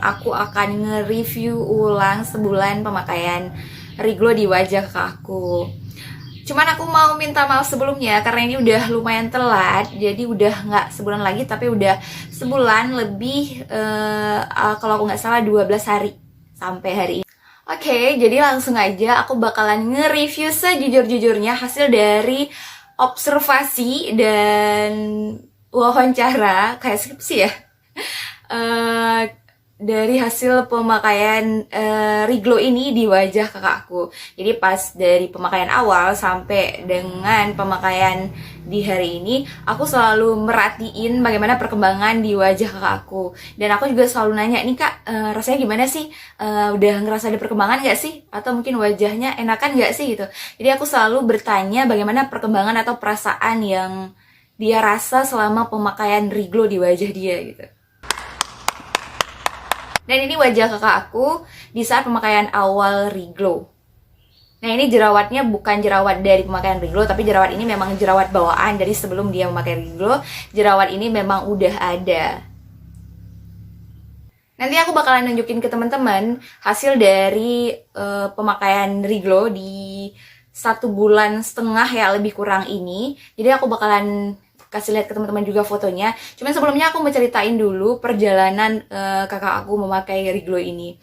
aku akan nge-review ulang sebulan pemakaian Riglo di wajah kakak aku. Cuman aku mau minta maaf sebelumnya karena ini udah lumayan telat. Jadi udah nggak sebulan lagi tapi udah sebulan lebih, kalau aku nggak salah 12 hari sampai hari ini. Oke, jadi langsung aja aku bakalan nge-review sejujur-jujurnya hasil dari observasi dan wawancara kayak skripsi ya. Dari hasil pemakaian Riglo ini di wajah kakakku. Jadi pas dari pemakaian awal sampai dengan pemakaian di hari ini, aku selalu merhatiin bagaimana perkembangan di wajah kakakku. Dan aku juga selalu nanya, nih kak, rasanya gimana sih? Udah ngerasa ada perkembangan gak sih? Atau mungkin wajahnya enakan gak sih gitu. Jadi aku selalu bertanya bagaimana perkembangan atau perasaan yang dia rasa selama pemakaian Riglo di wajah dia gitu. Dan ini wajah kakak aku di saat pemakaian awal Riglo. Nah ini jerawatnya bukan jerawat dari pemakaian Riglo, tapi jerawat ini memang jerawat bawaan dari sebelum dia memakai Riglo. Jerawat ini memang udah ada. Nanti aku bakalan nunjukin ke teman-teman hasil dari pemakaian Riglo di 1,5 bulan ya lebih kurang ini. Jadi aku bakalan kasih lihat ke teman-teman juga fotonya. Cuman sebelumnya aku mau ceritain dulu perjalanan kakak aku memakai Riglo ini.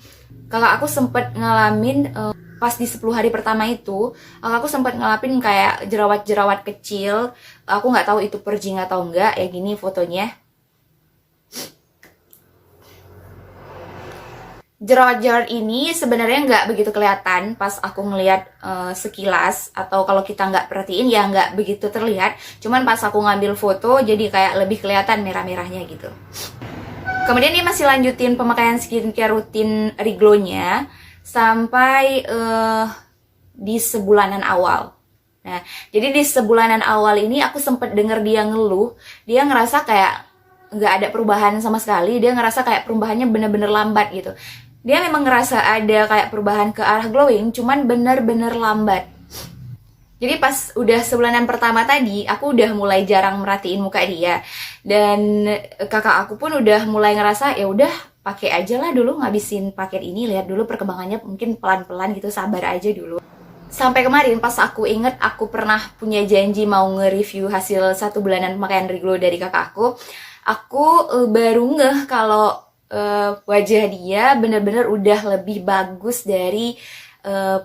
Kakak aku sempat ngalamin pas di 10 hari pertama itu, kakak aku sempat ngalamin kayak jerawat-jerawat kecil. Aku nggak tahu itu purging atau enggak. Ya gini fotonya. Jerawat-jerawat ini sebenarnya nggak begitu kelihatan pas aku ngelihat sekilas, atau kalau kita nggak perhatiin ya nggak begitu terlihat. Cuman pas aku ngambil foto jadi kayak lebih kelihatan merah-merahnya gitu. Kemudian dia masih lanjutin pemakaian skincare rutin Riglo-nya sampai di sebulanan awal. Nah, jadi di sebulanan awal ini aku sempet denger dia ngeluh, dia ngerasa kayak nggak ada perubahan sama sekali. Dia ngerasa kayak perubahannya bener-bener lambat gitu. Dia memang ngerasa ada kayak perubahan ke arah glowing, cuman bener-bener lambat. Jadi pas udah sebulanan pertama tadi, aku udah mulai jarang merhatiin muka dia. Dan kakak aku pun udah mulai ngerasa, ya udah pakai aja lah dulu, ngabisin paket ini, lihat dulu perkembangannya mungkin pelan-pelan gitu, sabar aja dulu. Sampai kemarin pas aku inget aku pernah punya janji mau nge-review hasil 1 bulanan pemakaian Riglo dari kakak aku baru ngeh kalau wajah dia bener-bener udah lebih bagus dari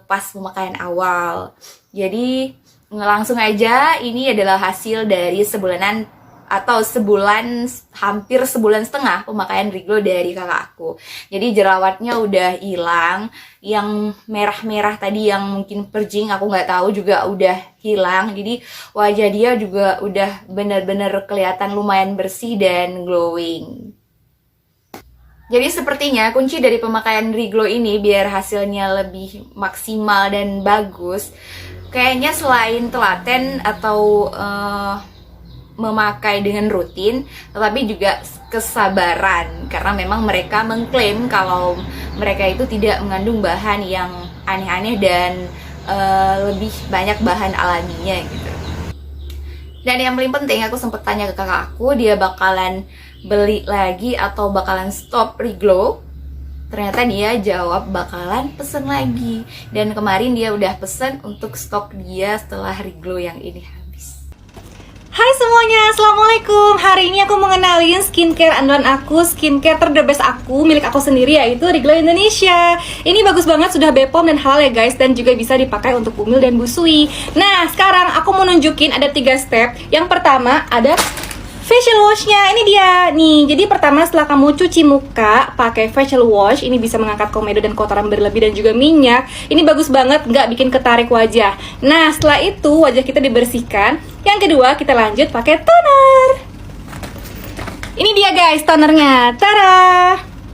pas pemakaian awal. Jadi langsung aja ini adalah hasil dari sebulanan atau sebulan, hampir sebulan setengah pemakaian Riglo dari kakak aku. Jadi jerawatnya udah hilang, yang merah-merah tadi yang mungkin purging aku nggak tahu juga udah hilang. Jadi wajah dia juga udah bener-bener kelihatan lumayan bersih dan glowing. Jadi sepertinya kunci dari pemakaian Riglo ini biar hasilnya lebih maksimal dan bagus, kayaknya selain telaten atau memakai dengan rutin, tetapi juga kesabaran. Karena memang mereka mengklaim kalau mereka itu tidak mengandung bahan yang aneh-aneh dan lebih banyak bahan alaminya gitu. Dan yang paling penting, aku sempat tanya ke kakak aku, dia bakalan beli lagi atau bakalan stop Riglo. Ternyata dia jawab bakalan pesen lagi. Dan kemarin dia udah pesen untuk stok dia setelah Riglo yang ini habis. Hai semuanya, assalamualaikum. Hari ini aku mau ngenalin skincare andalan aku, skincare terdebes aku, milik aku sendiri, yaitu Riglo Indonesia. Ini bagus banget, sudah BPOM dan halal ya guys, dan juga bisa dipakai untuk bumil dan busui. Nah, sekarang aku mau nunjukin ada 3 step. Yang pertama ada facial washnya, ini dia nih. Jadi pertama setelah kamu cuci muka pakai facial wash, ini bisa mengangkat komedo dan kotoran berlebih dan juga minyak. Ini bagus banget, nggak bikin ketarik wajah. Nah setelah itu wajah kita dibersihkan. Yang kedua kita lanjut pakai toner. Ini dia guys tonernya, tada!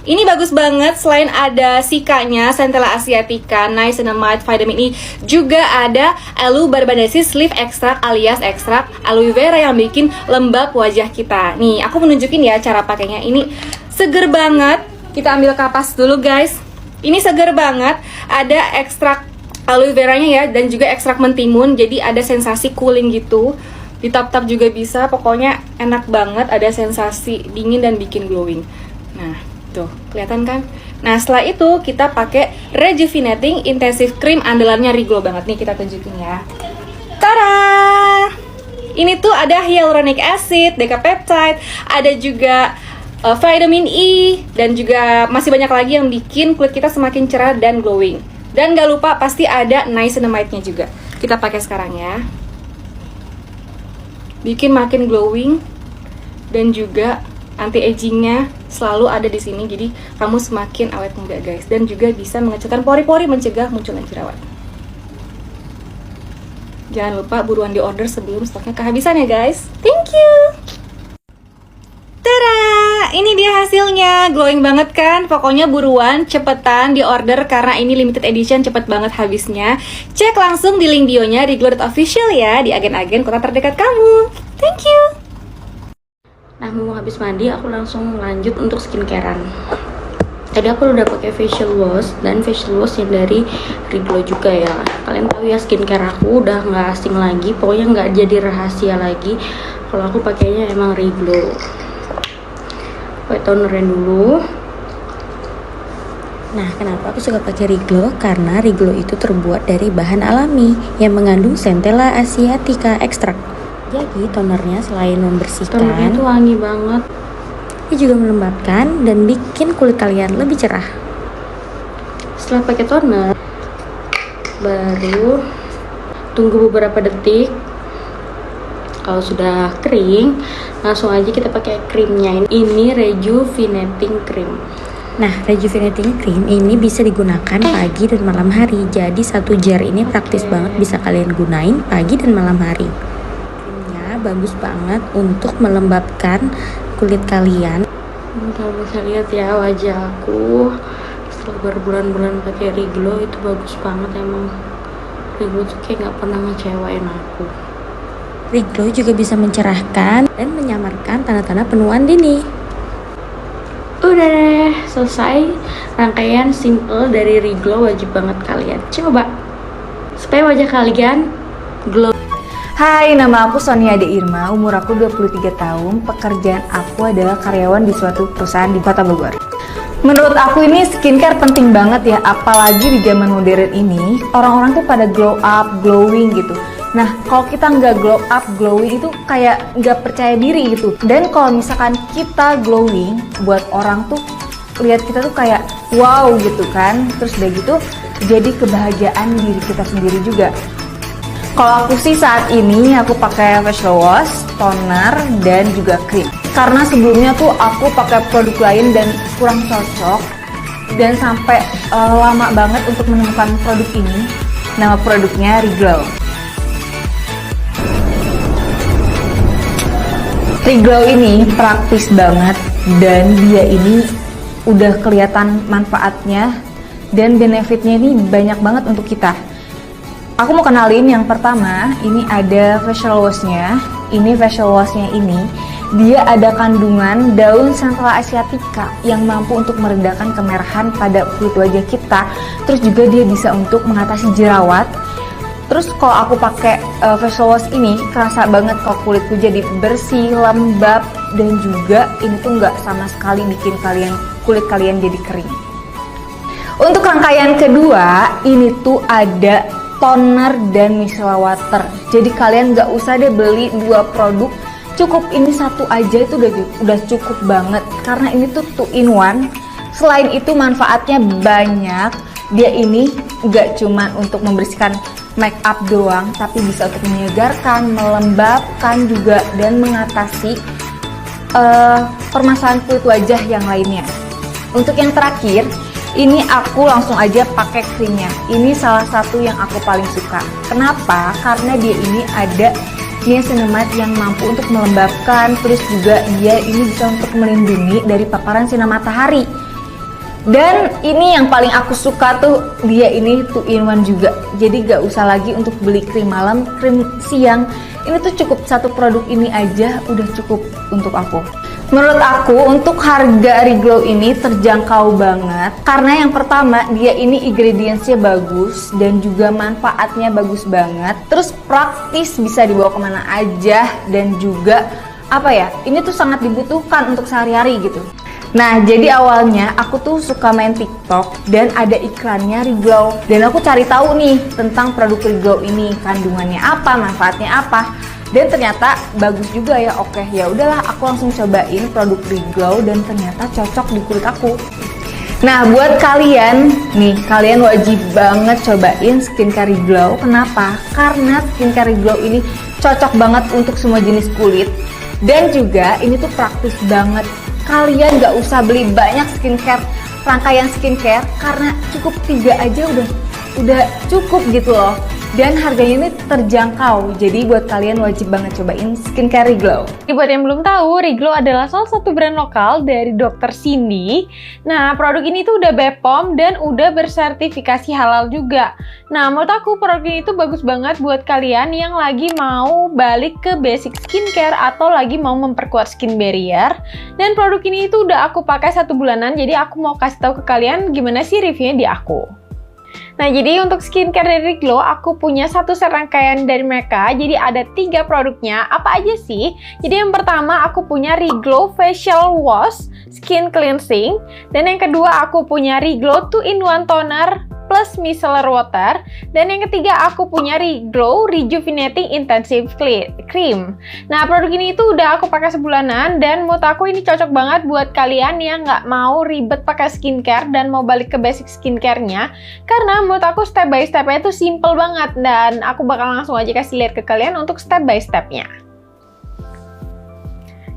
Ini bagus banget, selain ada sikanya, Centella asiatica, niacinamide, vitamin E, juga ada aloe barbadensis leaf extract alias ekstrak aloe vera yang bikin lembab wajah kita. Nih, aku menunjukin ya cara pakainya. Ini seger banget. Kita ambil kapas dulu guys. Ini seger banget, ada ekstrak aloe veranya ya, dan juga ekstrak mentimun, jadi ada sensasi cooling gitu. Ditap-tap juga bisa, pokoknya enak banget, ada sensasi dingin dan bikin glowing. Nah, Tuh, kelihatan kan? Nah, setelah itu kita pakai Rejuvenating Intensive Cream andalannya Riglo banget nih, kita tunjukin ya. Tada! Ini tuh ada hyaluronic acid, decapeptide, ada juga vitamin E, dan juga masih banyak lagi yang bikin kulit kita semakin cerah dan glowing. Dan gak lupa pasti ada niacinamide-nya juga. Kita pakai sekarang ya. Bikin makin glowing dan juga anti-agingnya selalu ada di sini, jadi kamu semakin awet muda guys, dan juga bisa mengecilkan pori-pori, mencegah munculnya jerawat. Jangan lupa buruan di order sebelum stoknya kehabisan ya guys. Thank you. Tada, ini dia hasilnya, glowing banget kan? Pokoknya buruan, cepetan di order karena ini limited edition, cepet banget habisnya. Cek langsung di link bionya Riglo.official ya, di agen-agen kota terdekat kamu. Thank you. Nah, mau habis mandi aku langsung lanjut untuk skincarean. Tadi aku udah pakai facial wash, dan facial wash yang dari Riglo juga ya. Kalian tahu ya, skincare aku udah nggak asing lagi, pokoknya nggak jadi rahasia lagi kalau aku pakainya emang Riglo. Pakai tonerin dulu. Nah, kenapa aku suka pakai Riglo? Karena Riglo itu terbuat dari bahan alami yang mengandung Centella asiatica extract. Jadi tonernya selain membersihkan, Tonernya tuh wangi banget. dia juga melembabkan dan bikin kulit kalian lebih cerah. Setelah pakai toner, baru tunggu beberapa detik. Kalau sudah kering, langsung aja kita pakai krimnya. Ini Rejuvenating Cream. Nah, Rejuvenating Cream ini bisa digunakan pagi dan malam hari. Jadi satu jar ini praktis banget, bisa kalian gunain pagi dan malam hari. Krimnya bagus banget untuk melembabkan kulit kalian. Kalian bisa lihat ya wajah aku setelah berbulan-bulan pakai Riglo, itu bagus banget emang. Riglo tuh kayak nggak pernah ngecewain aku. Riglo juga bisa mencerahkan dan menyamarkan tanda-tanda penuaan dini. Udah deh, selesai rangkaian simple dari Riglo. Wajib banget kalian coba supaya wajah kalian glow. Hai, nama aku Sonia Ade Irma, umur aku 23 tahun, pekerjaan aku adalah karyawan di suatu perusahaan di Kota Bogor. Menurut aku ini skincare penting banget ya, apalagi di zaman modern ini, orang-orang tuh pada glow up, glowing gitu. Nah, kalau kita nggak glow up, glowing itu kayak nggak percaya diri gitu. Dan kalau misalkan kita glowing, buat orang tuh lihat kita tuh kayak wow gitu kan. Terus udah gitu, jadi kebahagiaan diri kita sendiri juga. Kalau aku sih saat ini aku pakai facial wash, toner, dan juga krim. Karena sebelumnya tuh aku pakai produk lain dan kurang cocok. Dan sampai lama banget untuk menemukan produk ini. Nama produknya Riglo. Riglo ini praktis banget dan dia ini udah kelihatan manfaatnya dan benefitnya ini banyak banget untuk kita. Aku mau kenalin yang pertama, ini ada facial washnya. Ini facial washnya ini, dia ada kandungan daun Centella asiatica yang mampu untuk meredakan kemerahan pada kulit wajah kita. Terus juga dia bisa untuk mengatasi jerawat. Terus kalau aku pakai facial wash ini, kerasa banget kalau kulitku jadi bersih, lembab, dan juga ini tuh nggak sama sekali bikin kulit kalian jadi kering. Untuk rangkaian kedua, ini tuh ada toner dan micellar water. Jadi kalian nggak usah deh beli dua produk, cukup ini satu aja itu udah cukup banget. Karena ini tuh 2 in 1. Selain itu manfaatnya banyak. Dia ini nggak cuma untuk membersihkan make up doang, tapi bisa untuk menyegarkan, melembabkan juga, dan mengatasi permasalahan kulit wajah yang lainnya. Untuk yang terakhir, ini aku langsung aja pakai krimnya. Ini salah satu yang aku paling suka. Kenapa? Karena dia ini ada niacinamide yang mampu untuk melembabkan, terus juga dia ini bisa untuk melindungi dari paparan sinar matahari. Dan ini yang paling aku suka tuh, dia ini 2 in 1 juga. Jadi gak usah lagi untuk beli krim malam, krim siang. Ini tuh cukup satu produk ini aja udah cukup untuk aku. Menurut aku untuk harga Riglo ini terjangkau banget. Karena yang pertama, dia ini ingredientsnya bagus dan juga manfaatnya bagus banget. Terus praktis, bisa dibawa kemana aja, dan juga apa ya, ini tuh sangat dibutuhkan untuk sehari-hari gitu. Nah, jadi awalnya aku tuh suka main TikTok dan ada iklannya Reglow. Dan aku cari tahu nih tentang produk Reglow ini, kandungannya apa, manfaatnya apa. Dan ternyata bagus juga ya. Oke, ya udahlah aku langsung cobain produk Reglow dan ternyata cocok di kulit aku. Nah, buat kalian nih, kalian wajib banget cobain skincare Reglow. Kenapa? Karena skincare Reglow ini cocok banget untuk semua jenis kulit. Dan juga ini tuh praktis banget. Kalian gak usah beli banyak skincare, rangkaian skincare, karena cukup 3 aja udah cukup gitu loh. Dan harganya ini terjangkau, jadi buat kalian wajib banget cobain skincare Reglow. Buat yang belum tahu, Reglow adalah salah satu brand lokal dari Dr. Cindy. Nah, produk ini tuh udah BPOM dan udah bersertifikasi halal juga. Nah, menurut aku produk ini tuh bagus banget buat kalian yang lagi mau balik ke basic skincare atau lagi mau memperkuat skin barrier. Dan produk ini tuh udah aku pakai 1 bulanan, jadi aku mau kasih tahu ke kalian gimana sih reviewnya di aku. Nah, jadi untuk skincare dari Reglow, aku punya 1 set rangkaian dari mereka. Jadi ada 3 produknya. Apa aja sih? Jadi yang pertama aku punya Reglow Facial Wash Skin Cleansing. Dan yang kedua aku punya Reglow 2-in-1 Toner plus micellar water. Dan yang ketiga aku punya Reglow Rejuvenating Intensive Cream. Nah, produk ini itu udah aku pakai sebulanan dan menurut aku ini cocok banget buat kalian yang nggak mau ribet pakai skincare dan mau balik ke basic skincare-nya. Karena menurut aku step by step-nya itu simple banget dan aku bakal langsung aja kasih lihat ke kalian untuk step by step-nya.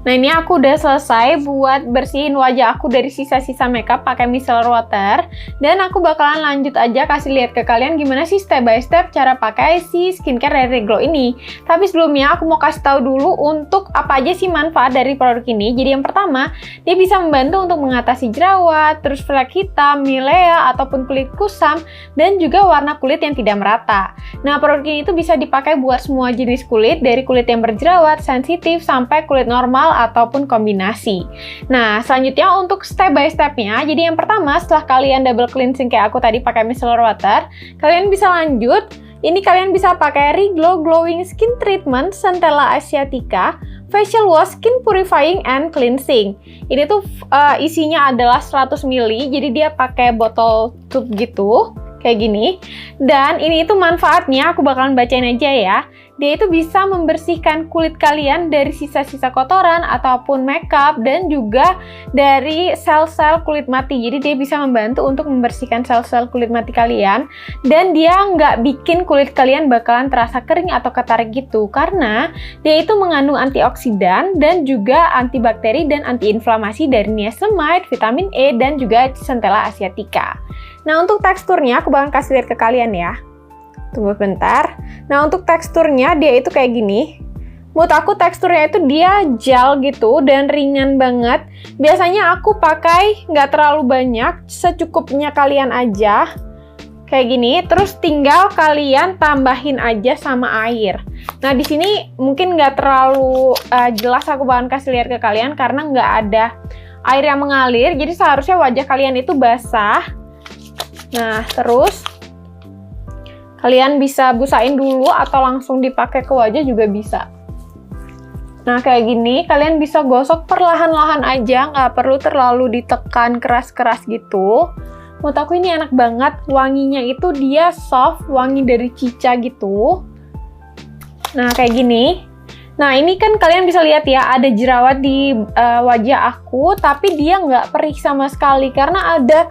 Nah, ini aku udah selesai buat bersihin wajah aku dari sisa-sisa makeup pakai micellar water. Dan aku bakalan lanjut aja kasih lihat ke kalian gimana sih step by step cara pakai si skincare dari Reglow ini. Tapi sebelumnya aku mau kasih tahu dulu untuk apa aja sih manfaat dari produk ini. Jadi yang pertama, dia bisa membantu untuk mengatasi jerawat, terus flek hitam, milea, ataupun kulit kusam, dan juga warna kulit yang tidak merata. Nah, produk ini tuh bisa dipakai buat semua jenis kulit, dari kulit yang berjerawat, sensitif, sampai kulit normal, ataupun kombinasi. Nah, selanjutnya untuk step by step-nya, jadi yang pertama setelah kalian double cleansing kayak aku tadi pakai micellar water, kalian bisa lanjut, ini kalian bisa pakai Reglow Glowing Skin Treatment Centella Asiatica Facial Wash Skin Purifying and Cleansing. Ini tuh isinya adalah 100 ml, jadi dia pakai botol tube gitu, kayak gini. Dan ini itu manfaatnya, aku bakalan bacain aja ya. Dia itu bisa membersihkan kulit kalian dari sisa-sisa kotoran ataupun makeup dan juga dari sel-sel kulit mati. Jadi dia bisa membantu untuk membersihkan sel-sel kulit mati kalian dan dia nggak bikin kulit kalian bakalan terasa kering atau ketarik gitu karena dia itu mengandung antioksidan dan juga antibakteri dan antiinflamasi dari niacinamide, vitamin E dan juga Centella Asiatica. Nah, untuk teksturnya aku bakal kasih lihat ke kalian ya. Tunggu bentar. Nah, untuk teksturnya dia itu kayak gini. Menurut aku teksturnya itu dia gel gitu dan ringan banget. Biasanya aku pakai nggak terlalu banyak, secukupnya kalian aja. Kayak gini, terus tinggal kalian tambahin aja sama air. Nah, di sini mungkin nggak terlalu jelas aku bakalan kasih lihat ke kalian karena nggak ada air yang mengalir. Jadi seharusnya wajah kalian itu basah. Nah, terus kalian bisa busain dulu atau langsung dipakai ke wajah juga bisa. Nah, kayak gini, kalian bisa gosok perlahan-lahan aja, nggak perlu terlalu ditekan keras-keras gitu. Menurut aku ini enak banget, wanginya itu dia soft, wangi dari cica gitu. Nah, kayak gini. Nah, ini kan kalian bisa lihat ya, ada jerawat di wajah aku, tapi dia nggak perih sama sekali, karena ada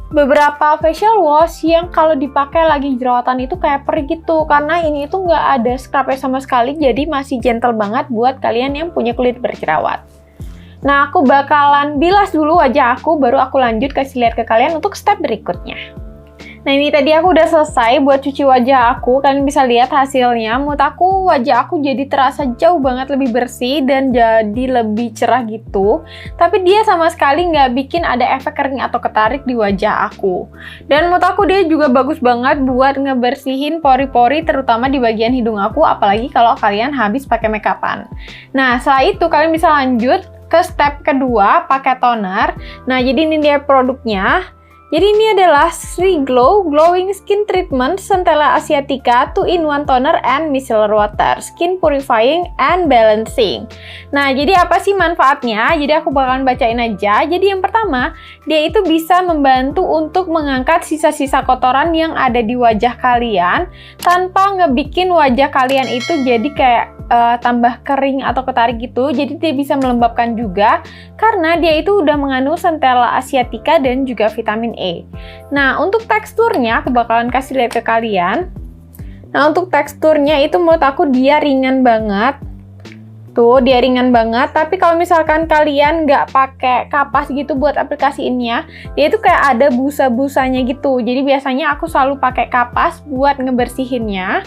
beberapa facial wash yang kalau dipakai lagi jerawatan itu kayak perih gitu karena ini itu nggak ada scrubnya sama sekali, jadi masih gentle banget buat kalian yang punya kulit berjerawat. Nah, aku bakalan bilas dulu wajah aku, baru aku lanjut kasih lihat ke kalian untuk step berikutnya. Nah, ini tadi aku udah selesai buat cuci wajah aku. Kalian bisa lihat hasilnya. Menurut aku wajah aku jadi terasa jauh banget lebih bersih dan jadi lebih cerah gitu. Tapi dia sama sekali nggak bikin ada efek kering atau ketarik di wajah aku. Dan menurut aku dia juga bagus banget buat ngebersihin pori-pori terutama di bagian hidung aku, apalagi kalau kalian habis pakai makeupan. Nah, setelah itu kalian bisa lanjut ke step kedua, pakai toner. Nah, jadi ini dia produknya. Jadi ini adalah Riglow Glowing Skin Treatment Centella Asiatica 2-in-1 Toner and Micellar Water Skin Purifying and Balancing. Nah, jadi apa sih manfaatnya? Jadi aku bakalan bacain aja. Jadi yang pertama, dia itu bisa membantu untuk mengangkat sisa-sisa kotoran yang ada di wajah kalian tanpa ngebikin wajah kalian itu jadi kayak tambah kering atau ketarik gitu. Jadi dia bisa melembabkan juga karena dia itu udah mengandung Centella Asiatica dan juga vitamin E. Nah, untuk teksturnya aku bakalan kasih lihat ke kalian. Nah, untuk teksturnya itu menurut aku dia ringan banget. Tuh, dia ringan banget. Tapi kalau misalkan kalian nggak pakai kapas gitu buat aplikasiinnya, dia itu kayak ada busa-busanya gitu. Jadi biasanya aku selalu pakai kapas buat ngebersihinnya.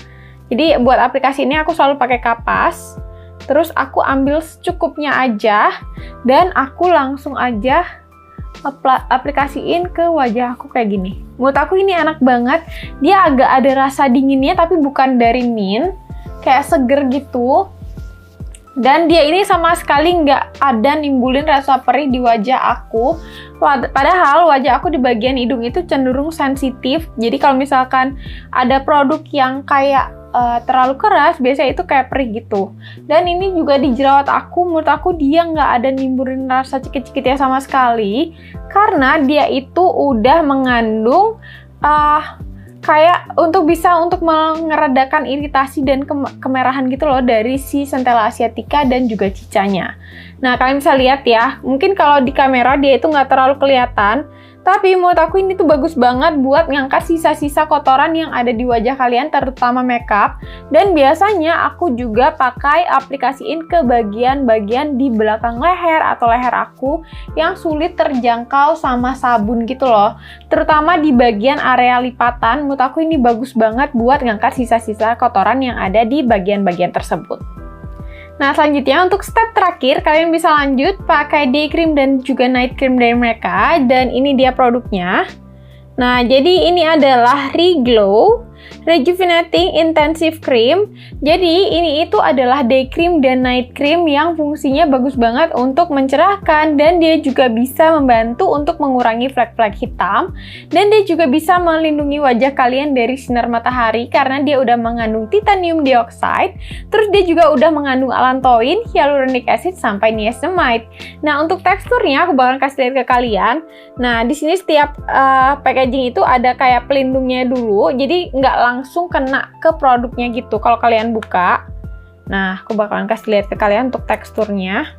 Jadi buat aplikasi ini aku selalu pakai kapas. Terus aku ambil secukupnya aja dan aku langsung aja aplikasiin ke wajah aku kayak gini. Menurut aku ini enak banget. Dia agak ada rasa dinginnya tapi bukan dari mint, kayak seger gitu. Dan dia ini sama sekali nggak ada nimbulin rasa perih di wajah aku. Padahal wajah aku di bagian hidung itu cenderung sensitif. Jadi kalau misalkan ada produk yang kayak terlalu keras, biasanya itu kayak perih gitu. Dan ini juga di jerawat aku, menurut aku dia nggak ada nimbulin rasa cekit-cekitnya sama sekali. Karena dia itu udah mengandung kayak bisa untuk mengeredakan iritasi dan kemerahan gitu loh dari si Centella Asiatica dan juga cicanya. Nah, kalian bisa lihat ya, mungkin kalau di kamera dia itu nggak terlalu kelihatan, tapi menurut aku ini tuh bagus banget buat ngangkat sisa-sisa kotoran yang ada di wajah kalian, terutama makeup. Dan biasanya aku juga pakai aplikasiin ke bagian-bagian di belakang leher atau leher aku yang sulit terjangkau sama sabun gitu loh. Terutama di bagian area lipatan, menurut aku ini bagus banget buat ngangkat sisa-sisa kotoran yang ada di bagian-bagian tersebut. Nah, selanjutnya untuk step terakhir, kalian bisa lanjut pakai day cream dan juga night cream dari mereka. Dan ini dia produknya. Nah, jadi ini adalah Riglow Rejuvenating Intensive Cream. Jadi ini itu adalah day cream dan night cream yang fungsinya bagus banget untuk mencerahkan, dan dia juga bisa membantu untuk mengurangi flek-flek hitam, dan dia juga bisa melindungi wajah kalian dari sinar matahari karena dia udah mengandung titanium dioxide. Terus dia juga udah mengandung allantoin, hyaluronic acid sampai niacinamide. Nah, untuk teksturnya aku bakal kasih lihat ke kalian. Nah, di sini setiap packaging itu ada kayak pelindungnya dulu, jadi nggak langsung kena ke produknya gitu kalau kalian buka. Nah, aku bakalan kasih lihat ke kalian untuk teksturnya.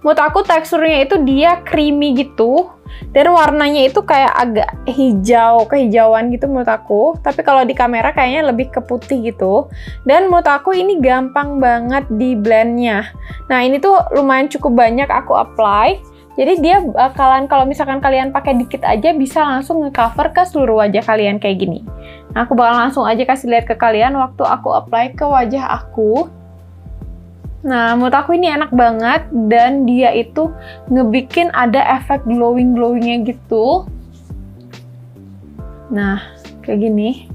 Menurut aku teksturnya itu dia creamy gitu, dan warnanya itu kayak agak hijau, kehijauan gitu menurut aku. Tapi kalau di kamera kayaknya lebih ke putih gitu. Dan menurut aku ini gampang banget di blendnya. Nah, ini tuh lumayan cukup banyak aku apply. Jadi dia bakalan, kalau misalkan kalian pakai dikit aja, bisa langsung ngecover ke seluruh wajah kalian kayak gini. Nah, aku bakal langsung aja kasih lihat ke kalian waktu aku apply ke wajah aku. Nah, menurut aku ini enak banget, dan dia itu ngebikin ada efek glowing-glowingnya gitu. Nah, kayak gini.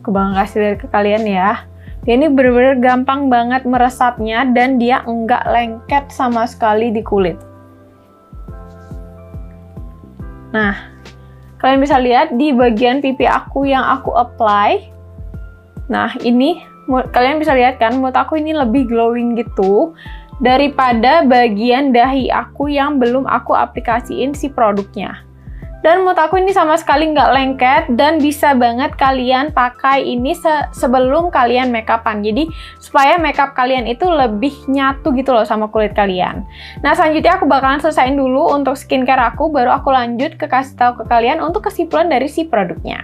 Aku bakal kasih lihat ke kalian ya. Dia ini bener-bener gampang banget meresapnya, dan dia enggak lengket sama sekali di kulit. Nah, kalian bisa lihat di bagian pipi aku yang aku apply. Nah, ini kalian bisa lihat kan, menurut aku ini lebih glowing gitu daripada bagian dahi aku yang belum aku aplikasiin si produknya. Dan menurut aku ini sama sekali nggak lengket, dan bisa banget kalian pakai ini sebelum kalian makeupan. Jadi supaya makeup kalian itu lebih nyatu gitu loh sama kulit kalian. Nah, selanjutnya aku bakalan selesaiin dulu untuk skincare aku, baru aku lanjut ke kasih tahu ke kalian untuk kesimpulan dari si produknya.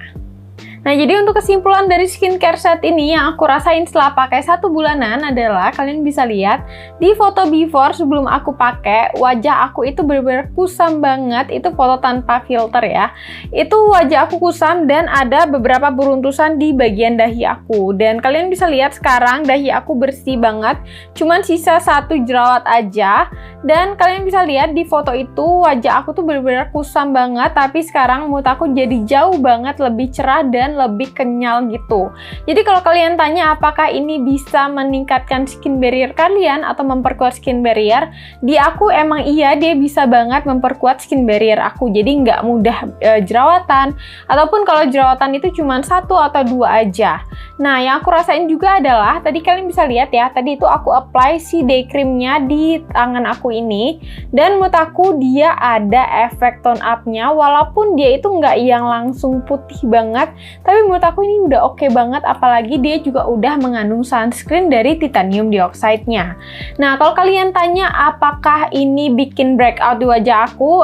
Nah, jadi untuk kesimpulan dari skincare set ini yang aku rasain setelah pakai 1 bulanan adalah, kalian bisa lihat di foto before sebelum aku pakai, wajah aku itu benar-benar kusam banget. Itu foto tanpa filter ya. Itu wajah aku kusam dan ada beberapa beruntusan di bagian dahi aku. Dan kalian bisa lihat sekarang dahi aku bersih banget, cuman sisa 1 jerawat aja. Dan kalian bisa lihat di foto itu wajah aku tuh benar-benar kusam banget, tapi sekarang menurut aku jadi jauh banget lebih cerah dan dan lebih kenyal gitu. Jadi kalau kalian tanya apakah ini bisa meningkatkan skin barrier kalian atau memperkuat skin barrier, di aku emang iya, dia bisa banget memperkuat skin barrier aku. Jadi nggak mudah jerawatan, ataupun kalau jerawatan itu cuma 1 atau 2 aja. Nah, yang aku rasain juga adalah, tadi kalian bisa lihat ya, tadi itu aku apply si day creamnya di tangan aku ini, dan menurut aku dia ada efek tone up-nya, walaupun dia itu nggak yang langsung putih banget, tapi menurut aku ini udah oke banget, apalagi dia juga udah mengandung sunscreen dari titanium dioxide-nya. Nah, kalau kalian tanya apakah ini bikin breakout di wajah aku,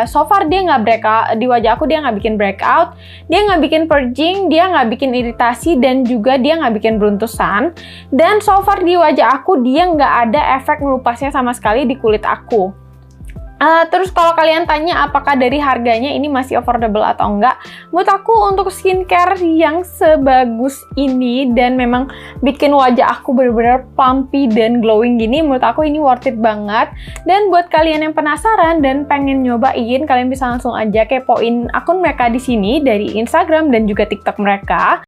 so far dia nggak breakout, di wajah aku dia nggak bikin breakout, dia nggak bikin purging, dia nggak bikin iritasi, dan juga dia nggak bikin beruntusan, dan so far di wajah aku dia nggak ada efek melupasnya sama sekali di kulit aku. Terus kalau kalian tanya apakah dari harganya ini masih affordable atau enggak, menurut aku untuk skincare yang sebagus ini dan memang bikin wajah aku benar-benar plumpy dan glowing gini, menurut aku ini worth it banget. Dan buat kalian yang penasaran dan pengen nyobain, kalian bisa langsung aja kepoin akun mereka di sini dari Instagram dan juga TikTok mereka.